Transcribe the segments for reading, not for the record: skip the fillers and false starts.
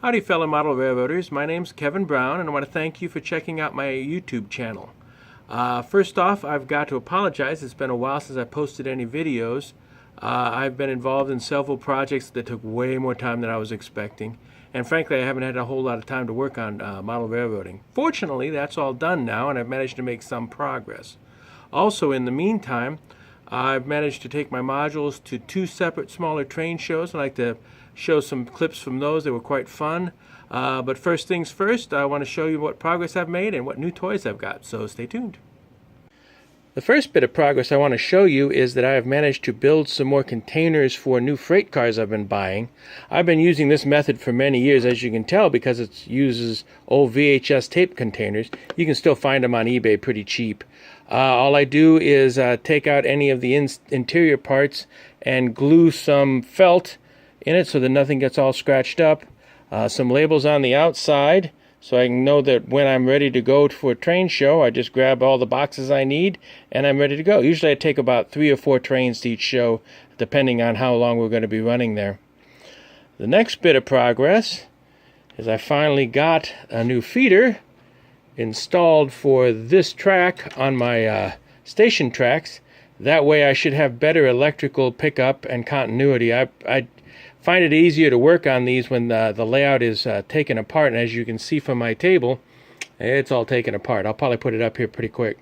Howdy fellow model railroaders, my name's Kevin Brown and I want to thank you for checking out my YouTube channel. First off, I've got to apologize. It's been a while since I posted any videos. I've been involved in several projects that took way more time than I was expecting. And frankly, I haven't had a whole lot of time to work on model railroading. Fortunately, that's all done now and I've managed to make some progress. Also, in the meantime, I've managed to take my modules to 2 separate smaller train shows. I'd like to show some clips from those. They were quite fun. But first things first, I want to show you what progress I've made and what new toys I've got, so stay tuned. The first bit of progress I want to show you is that I have managed to build some more containers for new freight cars I've been buying. I've been using this method for many years, as you can tell, because it uses old VHS tape containers. You can still find them on eBay pretty cheap. All I do is take out any of the interior parts and glue some felt in it so that nothing gets all scratched up. Some labels on the outside so I can know that when I'm ready to go for a train show, I just grab all the boxes I need and I'm ready to go. Usually I take about 3 or 4 trains to each show, depending on how long we're going to be running there. The next bit of progress is I finally got a new feeder installed for this track on my station tracks. That way I should have better electrical pickup and continuity. I find it easier to work on these when the layout is taken apart, and as you can see from my table, it's all taken apart. I'll probably put it up here pretty quick.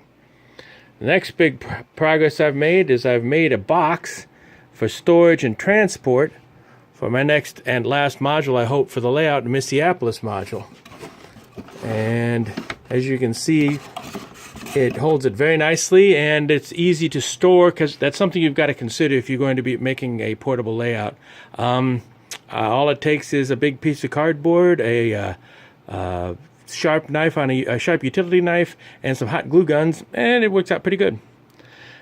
The next big progress I've made is I've made a box for storage and transport for my next and last module, I hope, for the layout, the Minneapolis module. And as you can see, it holds it very nicely and it's easy to store, because that's something you've got to consider if you're going to be making a portable layout. All it takes is a big piece of cardboard, a sharp knife on a sharp utility knife, and some hot glue guns, and it works out pretty good.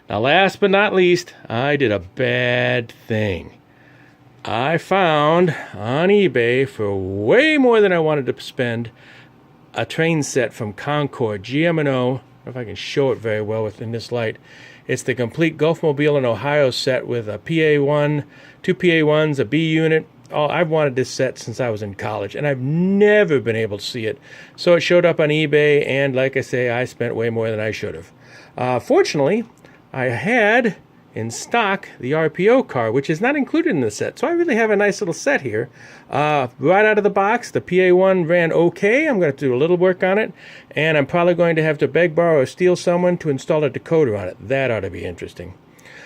Now, last but not least, I did a bad thing. I found on eBay for way more than I wanted to spend a train set from Concord, GM&O. I don't know if I can show it very well within this light. It's the complete Gulfmobile in Ohio set with a PA1, 2 PA1s, a B unit. I've wanted this set since I was in college, and I've never been able to see it. So it showed up on eBay, and like I say, I spent way more than I should have. Fortunately, I had in stock the RPO car, which is not included in the set. So I really have a nice little set here. Right out of the box, the PA1 ran okay. I'm going to do a little work on it, and I'm probably going to have to beg, borrow, or steal someone to install a decoder on it. That ought to be interesting.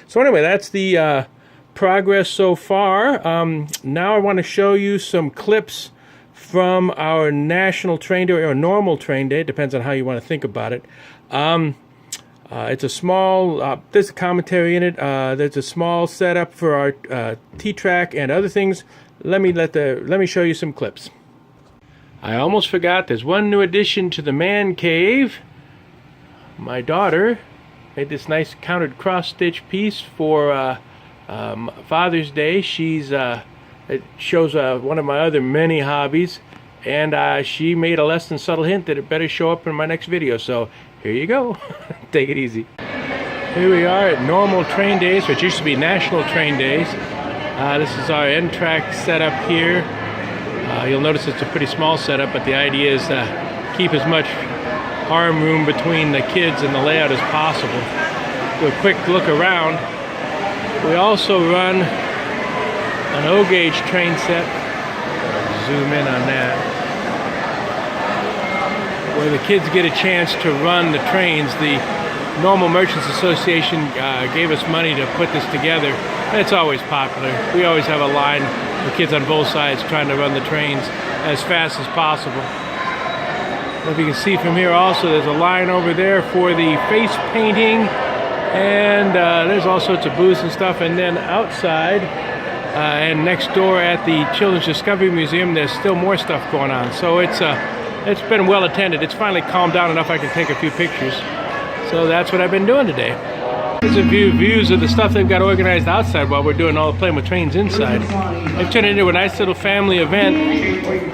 So anyway, that's the progress so far. Now I want to show you some clips from our national train day, or normal train day. It depends on how you want to think about it. It's a small, there's a commentary in it. There's a small setup for our T-Track and other things. Let me show you some clips. I almost forgot, there's one new addition to the man cave. My daughter made this nice countered cross-stitch piece for Father's Day. It shows one of my other many hobbies, and she made a less than subtle hint that it better show up in my next video. So here you go. Take it easy. Here we are at normal train days, which used to be national train days. This is our N-track setup here. You'll notice it's a pretty small setup, but the idea is to keep as much arm room between the kids and the layout as possible. Do a quick look around. We also run an O-gauge train set. Zoom in on that, where the kids get a chance to run the trains. The Normal Merchants Association gave us money to put this together. It's always popular. We always have a line of kids on both sides trying to run the trains as fast as possible. If you can see from here also, there's a line over there for the face painting, and there's all sorts of booths and stuff. And then outside and next door at the Children's Discovery Museum, there's still more stuff going on. So it's been well attended. It's finally calmed down enough I can take a few pictures. So that's what I've been doing today. Here's a views of the stuff they've got organized outside while we're doing all the playing with trains inside. They've turned it into a nice little family event.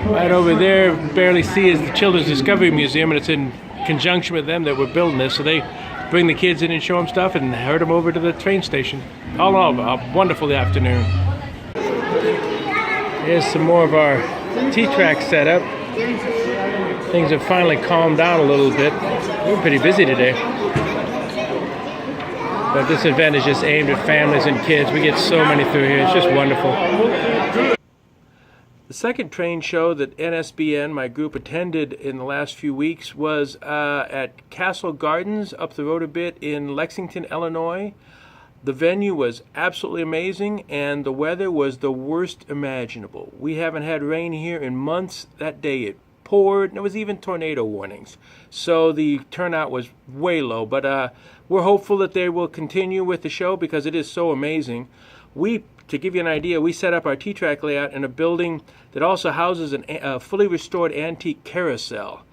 Right over there, barely see, is the Children's Discovery Museum, and it's in conjunction with them that we're building this. So they bring the kids in and show them stuff and herd them over to the train station. All in all, a wonderful afternoon. Here's some more of our T-track setup. Things have finally calmed down a little bit. We're pretty busy today. But this event is just aimed at families and kids. We get so many through here. It's just wonderful. The second train show that NSBN, my group, attended in the last few weeks was at Castle Gardens up the road a bit in Lexington, Illinois. The venue was absolutely amazing, and the weather was the worst imaginable. We haven't had rain here in months. That day it poured, and there was even tornado warnings. So the turnout was way low, but we're hopeful that they will continue with the show because it is so amazing. To give you an idea, we set up our T-track layout in a building that also houses a fully restored antique carousel.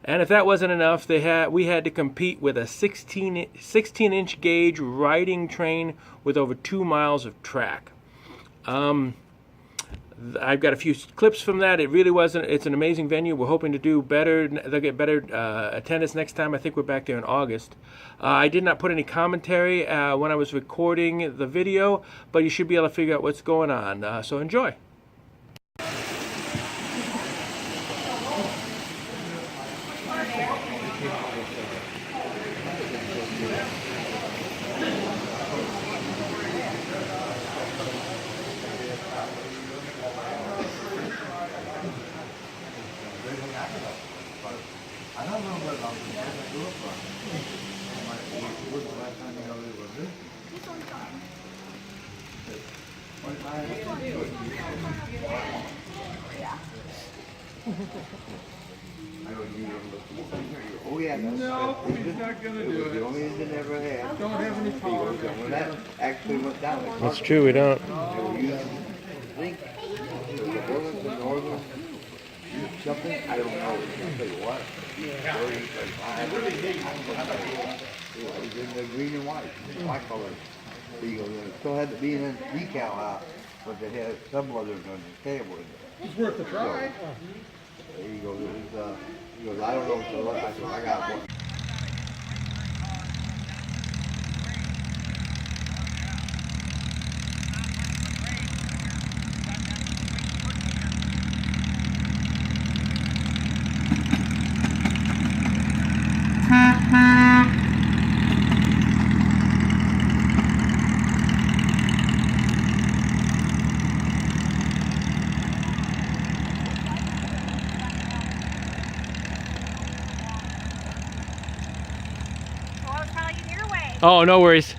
And if that wasn't enough, we had to compete with a 16-inch gauge riding train with over 2 miles of track. I've got a few clips from that. It's an amazing venue. We're hoping to do better. They'll get better attendance next time. I think we're back there in August. I did not put any commentary when I was recording the video, but you should be able to figure out what's going on. So enjoy. Oh yeah, no, he's not gonna do it. The only engine ever had. Don't have any power. When that actually went down. That's true, we don't. Think the Burlington Northern something? I don't know. I'll tell you what. It was in the green and white, white color. Eagle. It still had the B&N decal out, but they had some others on the table. It's worth the try. There you go. He goes, I don't know what to look. I said, I got one. Oh, no worries.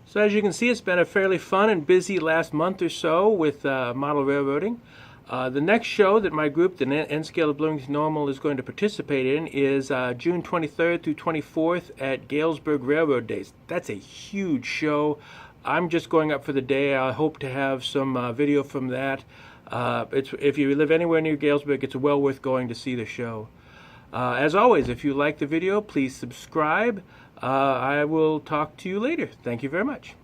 So as you can see, it's been a fairly fun and busy last month or so with model railroading. The next show that my group, the N-Scale of Bloomington Normal, is going to participate in is June 23rd through 24th at Galesburg Railroad Days. That's a huge show. I'm just going up for the day. I hope to have some video from that. If you live anywhere near Galesburg, it's well worth going to see the show. As always, if you like the video, please subscribe. I will talk to you later. Thank you very much.